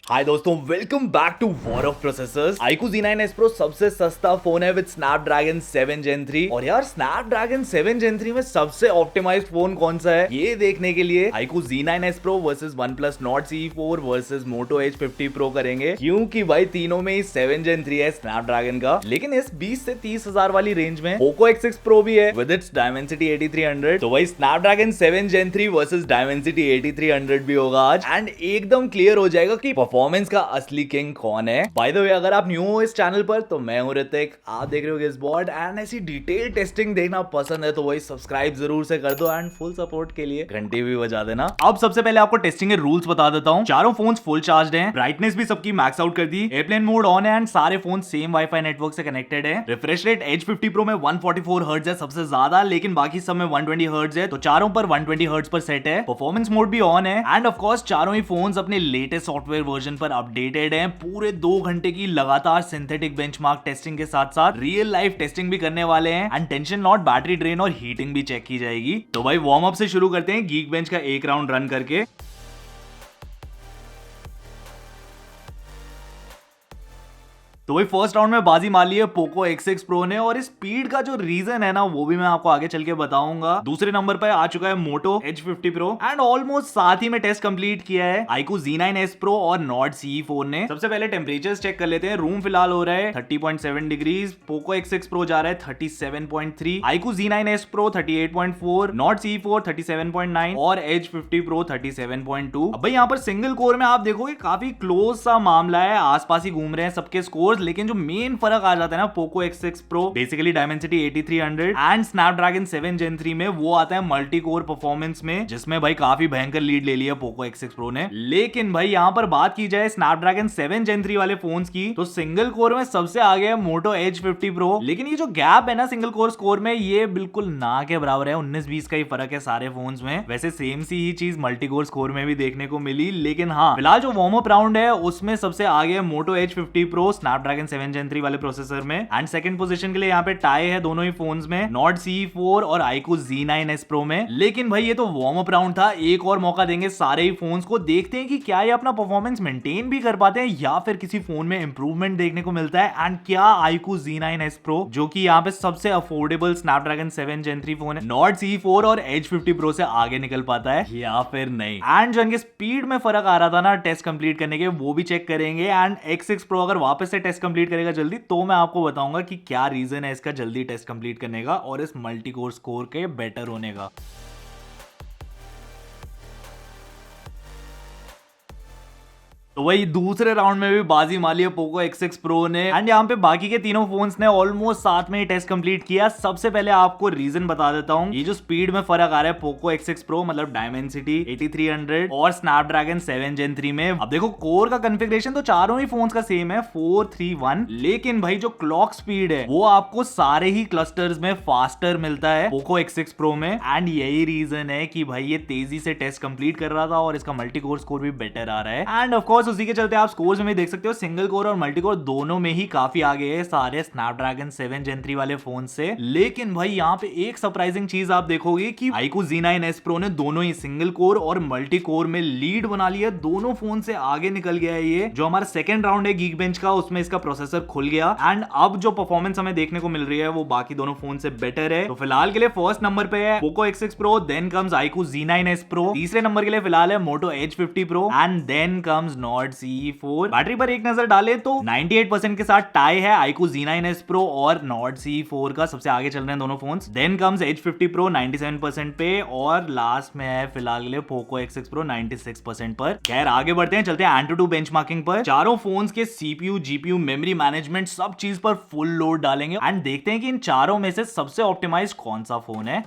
हाय दोस्तों, welcome back to war of processors. iQOO Z9S Pro सबसे सस्ता फोन है विद Snapdragon 7 Gen 3। और यार Snapdragon 7 Gen 3 में सबसे ऑप्टिमाइज्ड फोन कौन सा है, ये देखने के लिए iQOO Z9S Pro versus OnePlus Nord CE4 versus Moto H50 Pro करेंगे, क्योंकि भाई तीनों में ही 7 Gen 3 है Snapdragon का। लेकिन इस 20 से 30 हजार वाली रेंज में Poco X6 Pro भी है विद इट्स Dimensity 8300। तो भाई Snapdragon 7 Gen 3 वर्सेस Dimensity 8300 भी होगा आज, एंड एकदम क्लियर हो जाएगा कि परफॉर्मेंस का असली किंग कौन है। बाय द वे, अगर आप न्यू हो इस चैनल पर तो मैं हूं ऋतिक, आप देख रहे हो गेसबॉट, एंड ऐसी डिटेल टेस्टिंग देखना पसंद है तो वही सब्सक्राइब जरूर से कर दो, एंड फुल सपोर्ट के लिए घंटी भी बजा देना। अब सबसे पहले आपको टेस्टिंग के रूल्स बता देता हूं। चारों फोन्स फुल चार्ज हैं, ब्राइटनेस भी सबकी मैक्स आउट कर दी, एयरप्लेन मोड ऑन है, एंड सारे फोन सेम वाईफाई नेटवर्क से कनेक्टेड है। रिफ्रेश रेट H50 Pro में 144 हर्ट्ज है सबसे ज्यादा, लेकिन बाकी सब में 120 हर्ट्ज है, तो चारों पर 120 हर्ट्ज पर सेट है। परफॉर्मेंस मोड भी ऑन है, एंड ऑफ कोर्स चारों ही फोन्स अपने लेटेस्ट सॉफ्टवेयर वर्जन पर अपडेटेड हैं। पूरे 2 घंटे की लगातार सिंथेटिक बेंचमार्क टेस्टिंग के साथ साथ रियल लाइफ टेस्टिंग भी करने वाले हैं, and tension not, battery drain और हीटिंग भी चेक की जाएगी। तो भाई वार्म अप से शुरू करते हैं गीकबेंच का एक राउंड रन करके। तो वही फर्स्ट राउंड में बाजी मार ली है Poco X6 Pro ने, और इस स्पीड का जो रीजन है ना वो भी मैं आपको आगे चल के बताऊंगा। दूसरे नंबर पर आ चुका है Moto H50 Pro, and almost साथ ही में टेस्ट कंप्लीट किया है iQOO Z9S Pro और Nord CE4 ने। सबसे पहले टेम्परेचर्स चेक कर लेते हैं। रूम फिलहाल हो रहा है 30.7 डिग्रीज, Poco X6 Pro जा रहा है 37.3, iQOO Z9S Pro 38.4, Nord CE4 37.9 और H50 Pro 37.2। अब भाई यहाँ पर सिंगल कोर में आप देखोगे काफी क्लोज सा मामला है, आसपास ही घूम रहे हैं सबके स्कोर। लेकिन जो मेन फर्क आ जाता है ना Poco X6 Pro basically Dimensity 8300 and Snapdragon 7 Gen 3 में, वो आता है मल्टी कोर परफॉर्मेंस में, जिसमें भाई काफी भयंकर लीड ले लिया Poco X6 Pro ने। लेकिन भाई यहाँ पर बात की जाए Snapdragon 7 Gen 3 वाले फोन्स की, तो सिंगल कोर में सबसे आगे है Moto H50 Pro। लेकिन ये जो गैप है ना सिंगल कोर स्कोर में, ये बिल्कुल ना के बराबर है, 19-20 का ही फर्क है सारे फोन्स में। वैसे सेम सी ही चीज मल्टी कोर स्कोर में भी देखने को मिली, लेकिन हाँ फिलहाल जो वार्म अप राउंड है उसमें सबसे आगे है Moto H50 Pro Snapdragon 7 Gen 3 वाले प्रोसेसर में, एंड सेकंड पोजीशन के लिए यहाँ पे टाई है दोनों ही फोन्स में Nord CE4 और iQOO Z9S Pro में। लेकिन भाई ये तो वार्म अप राउंड था, एक और मौका देंगे सारे ही फोन्स को, देखते हैं कि क्या ये अपना परफॉर्मेंस मेंटेन भी कर पाते हैं या फिर किसी फोन में इंप्रूवमेंट देखने को मिलता है, एंड क्या iQOO Z9S Pro जो कि यहाँ पे सबसे अफोर्डेबल Snapdragon 7 Gen 3 फोन है, Nord CE4 और H50 Pro से आगे निकल पाता है या फिर नहीं। एंड जो इनके स्पीड में फर्क आ रहा था ना टेस्ट कंप्लीट करने के, वो भी चेक करेंगे। एंड X6 Pro अगर वापस से टेस्ट कंप्लीट करेगा जल्दी, तो मैं आपको बताऊंगा कि क्या रीजन है इसका जल्दी टेस्ट कंप्लीट करने का और इस मल्टी कोर स्कोर के बेटर होने का। तो वही दूसरे राउंड में भी बाजी मारी है Poco X6 Pro ने, एंड यहाँ पे बाकी के तीनों फोन्स ने ऑलमोस्ट साथ में ही टेस्ट कंप्लीट किया। सबसे पहले आपको रीजन बता देता हूँ, ये जो स्पीड में फर्क आ रहा है Poco X6 Pro मतलब Dimensity 8300 और Snapdragon 7 Gen 3 में। अब देखो कोर का कॉन्फ़िगरेशन तो चारों ही फोन्स का सेम है 431, लेकिन भाई जो क्लॉक स्पीड है वो आपको सारे ही क्लस्टर्स में फास्टर मिलता है Poco X6 Pro में, एंड यही रीजन है कि भाई ये तेजी से टेस्ट कंप्लीट कर रहा था और इसका मल्टी कोर स्कोर भी बेटर आ रहा है। एंड ऑफ कोर्स उसी के चलते आप स्कोर्स में देख सकते हो सिंगल कोर और मल्टी कोर दोनों में ही काफी आगे है सारे Snapdragon 7 Gen 3 वाले फोन से। लेकिन भाई यहाँ पे एक सरप्राइजिंग चीज आप देखोगे कि iQOO Z9S Pro ने दोनों ही सिंगल कोर और मल्टी कोर में लीड बना लिया, दोनों फोन से आगे निकल गया है। ये जो हमारा सेकंड राउंड है गीकबेंच का, उसमें इसका प्रोसेसर खुल गया, एंड अब जो परफॉर्मेंस हमें देखने को मिल रही है वो बाकी दोनों फोन से बेटर है। तो फिलहाल के लिए फर्स्ट नंबर पे है Poco X6 Pro, then comes iQOO Z9S Pro, तीसरे नंबर के लिए फिलहाल है Moto H50 Pro, and then comes Nord CE4। Battery पर एक नजर डाले तो 98% के साथ टाई है iQOO Z9S Pro और Nord CE4 का, सबसे आगे चल रहे हैं दोनों phones. Then comes H50 Pro 97% पे, और लास्ट में है फिलहाल के लिए Poco X6 Pro 96% पर। खैर आगे बढ़ते हैं, चलते हैं Antutu बेंचमार्किंग पर। चारों फोन्स के CPU, GPU, मेमोरी मैनेजमेंट सब चीज पर फुल लोड डालेंगे, एंड देखते हैं कि इन चारों में से सबसे ऑप्टिमाइज्ड कौन सा फोन है।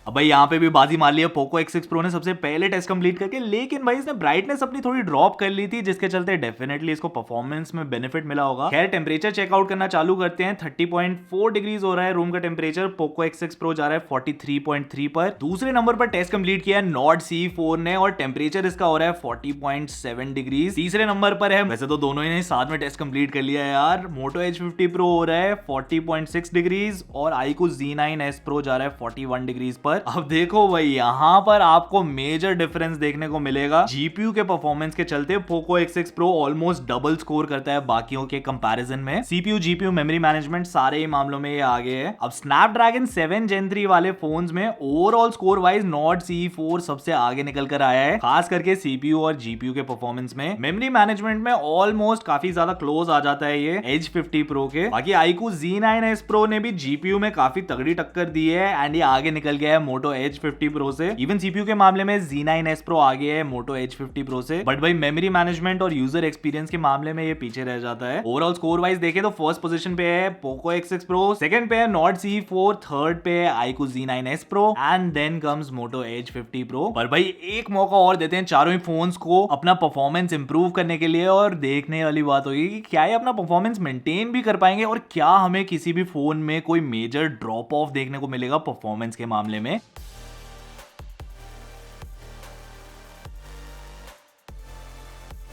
अब भाई यहाँ पे भी बाजी मार ली है Poco X6 Pro ने सबसे पहले टेस्ट कंप्लीट करके, लेकिन भाई इसने ब्राइटनेस अपनी थोड़ी ड्रॉप कर ली थी, जिसके चलते डेफिनेटली इसको परफॉर्मेंस में बेनिफिट मिला होगा। खैर टेम्परेचर चेकआउट करना चालू करते हैं। 30.4 डिग्रीज हो रहा है रूम का टेम्परेचर, Poco X6 Pro जा रहा है 43.3 पर। दूसरे नंबर पर टेस्ट कंप्लीट किया है Nord CE4 ने, और टेम्परेचर इसका हो रहा है 40.7 डिग्रीज। तीसरे नंबर पर है, वैसे तो दोनों ही ने साथ में टेस्ट कंप्लीट कर लिया है यार, Moto H50 Pro हो रहा है 40.6 डिग्रीज, और iQOO Z9S Pro जा रहा है 41 डिग्रीज पर। पर। अब देखो भाई यहाँ पर आपको मेजर डिफरेंस देखने को मिलेगा। जीपीयू के परफॉर्मेंस के चलते Poco X6 Pro almost double score करता है बाकियों के कंपैरिजन में। सीपीयू, जीपीयू, मेमोरी मैनेजमेंट सारे ही मामलों में ये आगे है। अब स्नैपड्रैगन 7 Gen 3 वाले फोन्स में overall score wise not CE4 सबसे आगे निकल कर आया है, खास करके सीपीयू और जीपीयू के परफॉर्मेंस में। मेमोरी मैनेजमेंट में ऑलमोस्ट काफी ज्यादा क्लोज आ जाता है ये Edge 50 Pro के। बाकी iQOO Z9s Pro ने भी जीपीयू में काफी तगड़ी टक्कर दी है एंड ये आगे निकल गया है मोटो Edge 50 Pro से। इवन सीपीयू के मामले में Z9s Pro आगे है मोटो Edge 50 Pro से, बट भाई मेमोरी मैनेजमेंट और यूजर एक्सपीरियंस के मामले में ये पीछे रह जाता है। ओवरऑल स्कोर वाइज देखें तो फर्स्ट पोजीशन पे है पोको X6 Pro, सेकंड पे है नॉट CE4, थर्ड पे है iQOO Z9s Pro and then comes Moto Edge 50 Pro। पर भाई एक मौका और देते हैं चारों ही फोन्स को अपना परफॉर्मेंस इंप्रूव करने के लिए, और देखने वाली बात होगी कि क्या ये अपना परफॉर्मेंस मेंटेन भी कर पाएंगे और क्या हमें किसी भी फोन में कोई मेजर ड्रॉप ऑफ देखने को मिलेगा परफॉर्मेंस के मामले में।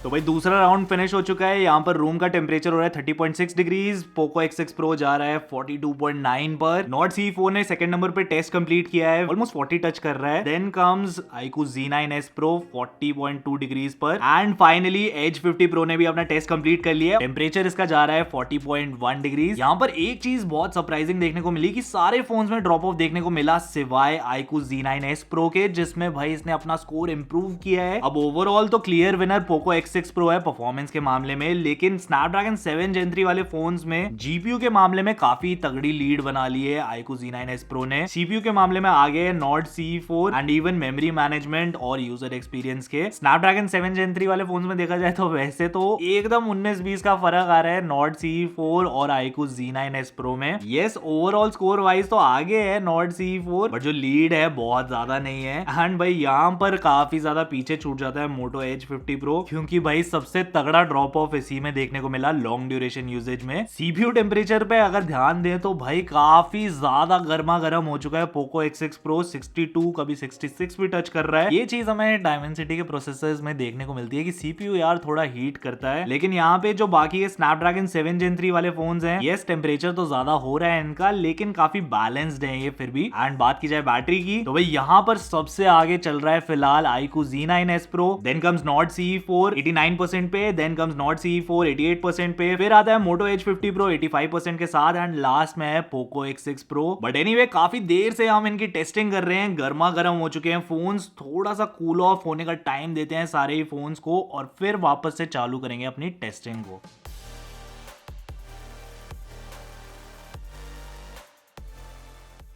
तो भाई दूसरा राउंड फिनिश हो चुका है। यहाँ पर रूम का टेम्परेचर हो रहा है 30.6 डिग्रीज। पोको X6 Pro जा रहा है 42.9 पर। नॉट CE4 ने सेकंड नंबर पे टेस्ट कंप्लीट किया है, ऑलमोस्ट 40 टच कर रहा है। Then comes iQOO Z9s Pro 40.2 degrees पर एंड फाइनली Edge 50 Pro ने भी अपना टेस्ट कंप्लीट कर लिया है। टेम्परेचर इसका जा रहा है 40.1 डिग्रीज। यहाँ पर एक चीज बहुत सरप्राइजिंग देखने को मिली कि सारे फोन्स में ड्रॉप ऑफ देखने को मिला सिवाय iQOO Z9s Pro के, जिसमें भाई इसने अपना स्कोर इंप्रूव किया है। अब ओवरऑल तो clear winner Poco X6 Pro है परफॉर्मेंस के मामले में, लेकिन स्नैपड्रैगन 7 Gen 3 वाले फोन्स में जीपीयू के मामले में काफी तगड़ी लीड बना ली है iQOO Z9s Pro ने। सीपीयू के मामले में आगे है not CE4 and even memory management और यूजर एक्सपीरियंस के। स्नैपड्रैगन 7 Gen 3 वाले फोन्स में देखा जाए तो वैसे तो एकदम 19-20 का फर्क आ रहा है नॉट CE4 और iQOO Z9s Pro में। यस, ओवरऑल स्कोर वाइज तो आगे है नॉट CE4, बट जो लीड है बहुत ज्यादा नहीं है। एंड भाई यहाँ पर काफी ज्यादा पीछे छूट जाता है मोटो Edge 50 Pro, क्योंकि भाई सबसे तगड़ा ड्रॉप ऑफ इसी में देखने को मिला लॉन्ग ड्यूरेशन यूजेज में। सीपीयू टेम्परेचर पे अगर ध्यान दें तो भाई काफी ज्यादा गर्मा गर्म हो चुका है पोको X6 Pro। 62 कभी 66 भी टच कर रहा है। ये चीज हमें डायमेंसिटी के प्रोसेसर्स में देखने को मिलती है कि सीपीयू यार थोड़ा हीट करता है, लेकिन यहाँ पे जो बाकी के स्नैपड्रैगन 7 Gen 3 वाले फोन्स हैं, यस टेम्परेचर तो ज्यादा हो रहा है इनका, लेकिन काफी बैलेंस्ड है ये फिर भी। एंड बात की जाए बैटरी की तो भाई यहाँ पर सबसे आगे चल रहा है फिलहाल iQOO Z9s Pro, then comes Nord CE4 89% पे, देन कम्स नॉट CE4 88% पे, फिर आता है मोटो Edge 50 Pro 85% के साथ एंड लास्ट में है Poco X6 Pro। But anyway काफी देर से हम इनकी टेस्टिंग कर रहे हैं, गर्मा गर्म हो चुके हैं फोन्स, थोड़ा सा कूल ऑफ होने का टाइम देते हैं सारे ही फोन्स को और फिर वापस से चालू करेंगे अपनी टेस्टिंग को।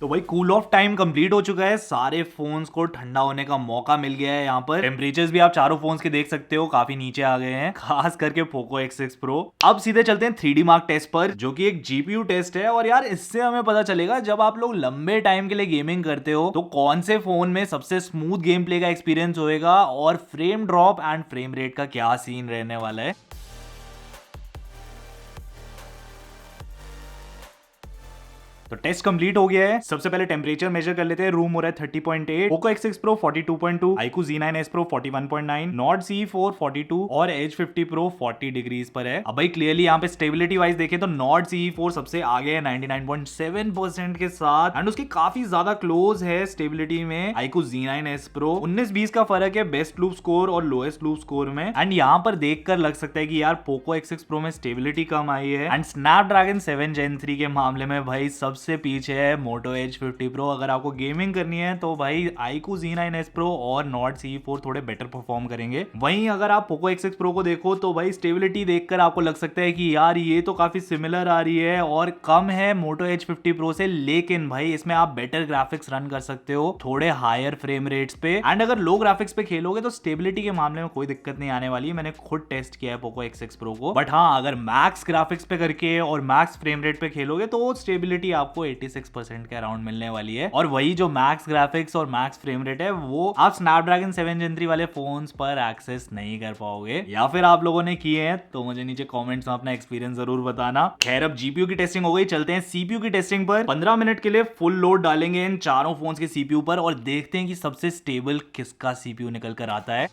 तो भाई कूल ऑफ टाइम कंप्लीट हो चुका है, सारे फोन्स को ठंडा होने का मौका मिल गया है। यहाँ पर टेम्परेचर्स भी आप चारों फोन्स के देख सकते हो काफी नीचे आ गए हैं, खास करके पोको X6 Pro। अब सीधे चलते हैं 3D मार्क टेस्ट पर, जो कि एक जीपीयू टेस्ट है। और यार इससे हमें पता चलेगा जब आप लोग लंबे टाइम के लिए गेमिंग करते हो तो कौन से फोन में सबसे स्मूथ गेम प्ले का एक्सपीरियंस होएगा और frame drop and frame rate का क्या सीन रहने वाला है। तो टेस्ट कंप्लीट हो गया है। सबसे पहले टेम्परेचर मेजर कर लेते हैं। रूम हो रहा है 30.8, Poco X6 Pro 42.2, iQOO Z9s Pro 41.9, not CE4 42 और Edge 50 Pro 40 डिग्रीज पर है। अब भाई क्लियरली यहाँ पे स्टेबिलिटी वाइज देखें तो नॉट CE4 सबसे आगे है 99.7% के साथ एंड उसकी काफी ज्यादा क्लोज है स्टेबिलिटी में iQOO Z9s Pro। 19-20 का फर्क है बेस्ट लूप स्कोर और लोएस्ट लूप स्कोर में। एंड यहाँ पर देखकर लग सकता है कि यार पोको X6 Pro में स्टेबिलिटी कम आई है एंड स्नैपड्रैगन 7 Gen 3 के मामले में भाई सबसे पीछे है मोटो Edge 50 Pro। अगर आपको गेमिंग करनी है तो भाई iQOO Z9s Pro और नॉट CE4 थोड़े बेटर परफॉर्म करेंगे। वहीं अगर आप पोको X6 Pro को देखो तो भाई स्टेबिलिटी देखकर आपको लग सकता है कि यार ये तो काफी सिमिलर आ रही है और कम है मोटो Edge 50 Pro से, लेकिन भाई इसमें आप बेटर ग्राफिक्स रन कर सकते हो थोड़े हायर फ्रेम रेट्स पे। एंड अगर लो ग्राफिक्स पे खेलोगे तो स्टेबिलिटी के मामले में कोई दिक्कत नहीं आने वाली है, मैंने खुद टेस्ट किया है पोको X6 Pro को। बट हाँ, अगर मैक्स ग्राफिक्स पे करके और मैक्स फ्रेम रेट पे खेलोगे तो स्टेबिलिटी आपको 86% के अराउंड मिलने वाली है। और वही जो मैक्स ग्राफिक्स और मैक्स फ्रेम रेट है वो आप स्नैपड्रैगन 7 Gen 3 वाले फोन्स पर एक्सेस नहीं कर पाओगे, या फिर आप लोगों ने किए हैं तो मुझे नीचे कमेंट्स में अपना एक्सपीरियंस जरूर बताना। खैर अब जीपीयू की टेस्टिंग हो गई, चलते हैं सीपीयू की टेस्टिंग पर। 15 मिनट के लिए फुल लोड डालेंगे इन चारों फोन्स के सीपीयू पर और देखते हैं कि सबसे स्टेबल किसका सीपीयू निकल कर आता है।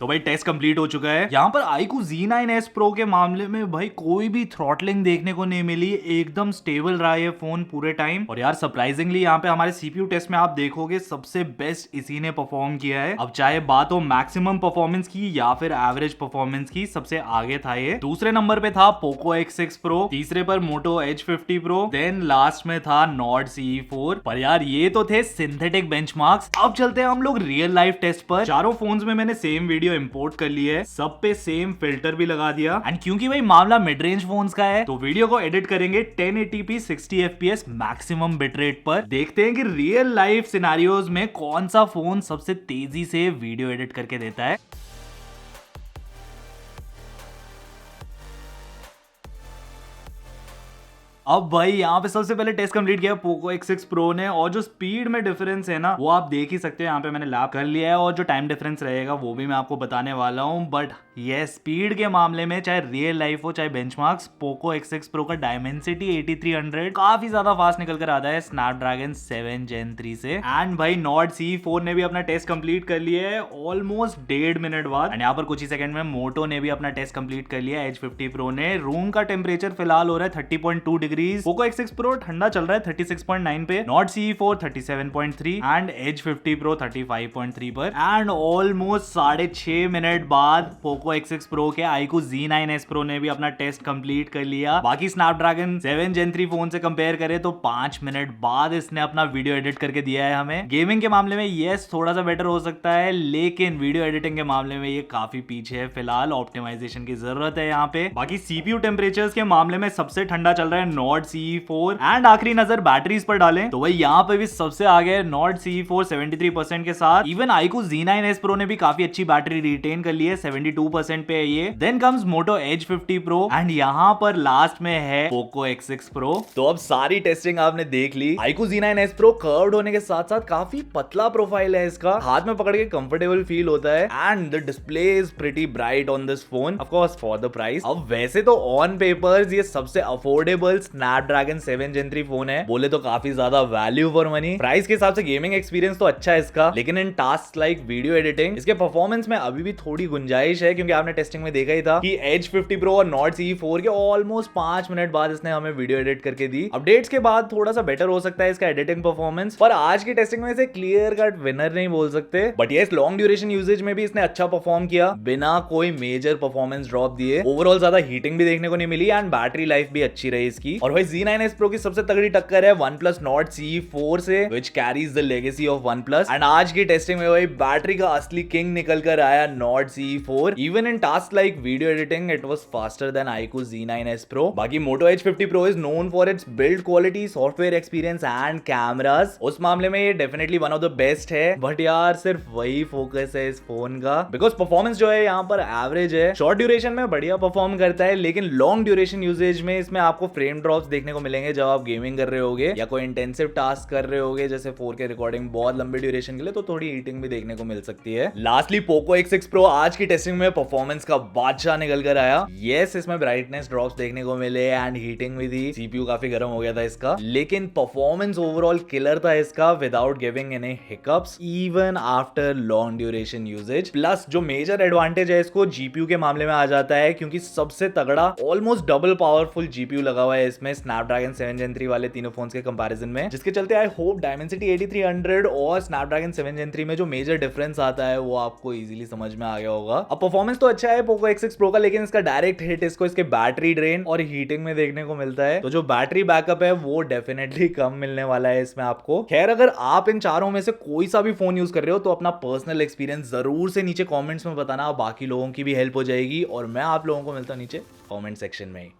तो भाई टेस्ट कंप्लीट हो चुका है। यहाँ पर iQOO Z9s Pro के मामले में भाई कोई भी थ्रॉटलिंग देखने को नहीं मिली, एकदम स्टेबल रहा ये फोन पूरे टाइम। और यार सरप्राइजिंगली यहाँ पे हमारे सीपीयू टेस्ट में आप देखोगे सबसे बेस्ट इसी ने परफॉर्म किया है। अब चाहे बात हो मैक्सिमम परफॉर्मेंस की या फिर एवरेज परफॉर्मेंस की, सबसे आगे था ये। दूसरे नंबर पे था पोको X6 Pro, तीसरे पर मोटो H50 Pro, देन लास्ट में था नॉर्ड CE4। पर यार ये तो थे सिंथेटिक बेंचमार्क्स। अब चलते हैं हम लोग रियल लाइफ टेस्ट पर। चारों फोन्स में मैंने सेम वीडियो इंपोर्ट कर ली है, सब पे सेम फिल्टर भी लगा दिया। एंड क्योंकि भाई मामला मिड रेंज फोन्स का है तो वीडियो को एडिट करेंगे 1080p 60 fps मैक्सिमम बिटरेट पर। देखते हैं कि रियल लाइफ सिनेरियोज में कौन सा फोन सबसे तेजी से वीडियो एडिट करके देता है। अब भाई यहाँ पे सबसे पहले टेस्ट कंप्लीट किया पोको X6 Pro ने, और जो स्पीड में डिफरेंस है ना वो आप देख ही सकते हो। यहाँ पे मैंने लैप कर लिया है और जो टाइम डिफरेंस रहेगा वो भी मैं आपको बताने वाला हूँ। बट ये स्पीड के मामले में चाहे रियल लाइफ हो चाहे बेंचमार्क्स, पोको X6 Pro का डायमेंसिटी 8300 काफी ज्यादा फास्ट निकल कर आता है स्नैपड्रैगन 7 Gen 3 से। एंड भाई नॉर्ड CE4 ने भी अपना टेस्ट कंप्लीट कर लिया है ऑलमोस्ट 1.5 मिनट बाद। एंड यहाँ पर कुछ ही सेकंड में मोटो ने भी अपना टेस्ट कंप्लीट कर लिया है H50 Pro ने। रूम का टेम्परेचर फिलहाल हो रहा है 30.2 डिग्री। पोको X6 Pro ठंडा चल रहा है 36.9 पे, Nord CE4 37.3 and H50 Pro 35.3 पर। एंड ऑलमोस्ट 6.5 मिनट बाद पोको X6 Pro के iQOO Z9s Pro ने भी अपना टेस्ट कंप्लीट कर लिया। बाकी स्नैपड्रैगन 7 Gen 3 फोन से कंपेयर करें तो 5 मिनट बाद इसने अपना वीडियो एडिट करके दिया है हमें। गेमिंग के मामले में यस थोड़ा सा बेटर हो सकता है, लेकिन वीडियो एडिटिंग के मामले में ये काफी पीछे है। फिलहाल ऑप्टिमाइजेशन की जरूरत है यहाँ पे। बाकी सीपीयू टेम्परेचर्स के मामले में सबसे ठंडा चल रहा है नॉर्ड CE4। एंड आखिरी नजर बैटरीज पर डालें तो भाई यहाँ पे भी सबसे आगे है नॉर्ड CE4 73% के साथ। इवन iQOO Z9s Pro ने भी काफी अच्छी बैटरी रिटेन कर ली है, 72% पे है ये। Then comes Moto H50 Pro and यहाँ पर लास्ट में है पोको X6 Pro। तो अब सारी टेस्टिंग आपने देख ली। iQOO Z9s Pro कर्व्ड होने के साथ साथ काफी पतला प्रोफाइल है इसका, हाथ में पकड़ के कंफर्टेबल फील होता है। And the display is pretty bright on this phone, of course for the price. अब वैसे तो ऑन पेपर्स ये सबसे अफोर्डेबल स्नैपड्रैगन 7 Gen 3 फोन है, बोले तो काफी ज्यादा वैल्यू फॉर मनी। प्राइस के हिसाब से गेमिंग एक्सपीरियंस तो अच्छा है इसका, लेकिन इन टास्क लाइक वीडियो एडिटिंग इसके परफॉर्मेंस में अभी भी थोड़ी गुंजाइश है। क्योंकि आपने टेस्टिंग में देखा ही था कि H50 Pro और नॉर्ड CE4 के ऑलमोस्ट 5 मिनट बाद इसने हमें वीडियो एडिट करके दी। अपडेट्स के बाद थोड़ा सा बेटर हो सकता है इसका एडिटिंग परफॉर्मेंस, पर आज की टेस्टिंग में इसे क्लियर कट विनर नहीं बोल सकते। बट ये लॉन्ग ड्यूरेशन यूजेज में भी इसने अच्छा परफॉर्म किया बिना कोई मेजर परफॉर्मेंस ड्रॉप दिए। ओवरऑल ज्यादा हीटिंग भी देखने को नहीं मिली एंड बैटरी लाइफ भी अच्छी रही इसकी। और भाई Z9s Pro की सबसे तगड़ी टक्कर है OnePlus Nord CE4 से, which carries the legacy of OnePlus। And आज की टेस्टिंग में भाई बैटरी का असली किंग निकल कर आया Nord CE4। Even in task like video editing it was faster than iQOO Z9s Pro। बाकी Moto H50 Pro is known for its build quality, software experience and cameras। उस मामले में ये definitely one of the best है। But यार सिर्फ वही focus है इस फोन का, बिकॉज परफॉर्मेंस जो है यहाँ पर एवरेज है। शॉर्ट ड्यूरेशन में बढ़िया परफॉर्म करता है, लेकिन लॉन्ग ड्यूरेशन यूजेज में इसमें आपको फ्रेम ड्रॉप्स देखने को मिलेंगे जब आप गेमिंग कर रहे होगे या कोई इंटेंसिव टास्क कर रहे होगे जैसे 4K रिकॉर्डिंग बहुत लंबी ड्यूरेशन के लिए, तो थोड़ी हीटिंग भी देखने को मिल सकती है। लास्टली पोको X6 Pro आज की टेस्टिंग में परफॉर्मेंस का बादशाह निकल कर आया। यस इसमें ब्राइटनेस ड्रॉप्स देखने को मिले एंड हीटिंग भी थी, सीपीयू काफी गर्म हो गया था इसका, लेकिन परफॉर्मेंस ओवरऑल किलर था इसका without giving any hiccups even after long duration usage. Plus जो मेजर एडवांटेज है इसको जीपीयू के मामले में आ जाता है, क्योंकि सबसे तगड़ा ऑलमोस्ट डबल पावरफुल जीपीयू लगा हुआ है इसमें स्नैपड्रैगन 7 Gen 3 वाले तीनों फोन्स के कंपैरिजन में, जिसके चलते आई होप डायमेंसिटी 8300 और स्नैपड्रैगन 7 Gen 3 में जो मेजर डिफरेंस आता है वो आपको इजीली समझ में आ गया होगा। अब परफॉर्मेंस तो अच्छा है पोको X6 Pro का, लेकिन इसका डायरेक्ट हिट इसको इसके बैटरी ड्रेन और हीटिंग में देखने को मिलता है। तो जो बैटरी बैकअप है वो डेफिनेटली कम मिलने वाला है इसमें आपको। खैर अगर आप इन चारों में से कोई सा भी फोन यूज कर रहे हो तो अपना पर्सनल एक्सपीरियंस जरूर से नीचे कमेंट्स में बताना, बाकी लोगों की भी हेल्प हो जाएगी। और मैं आप लोगों को मिलता हूं नीचे कमेंट सेक्शन में।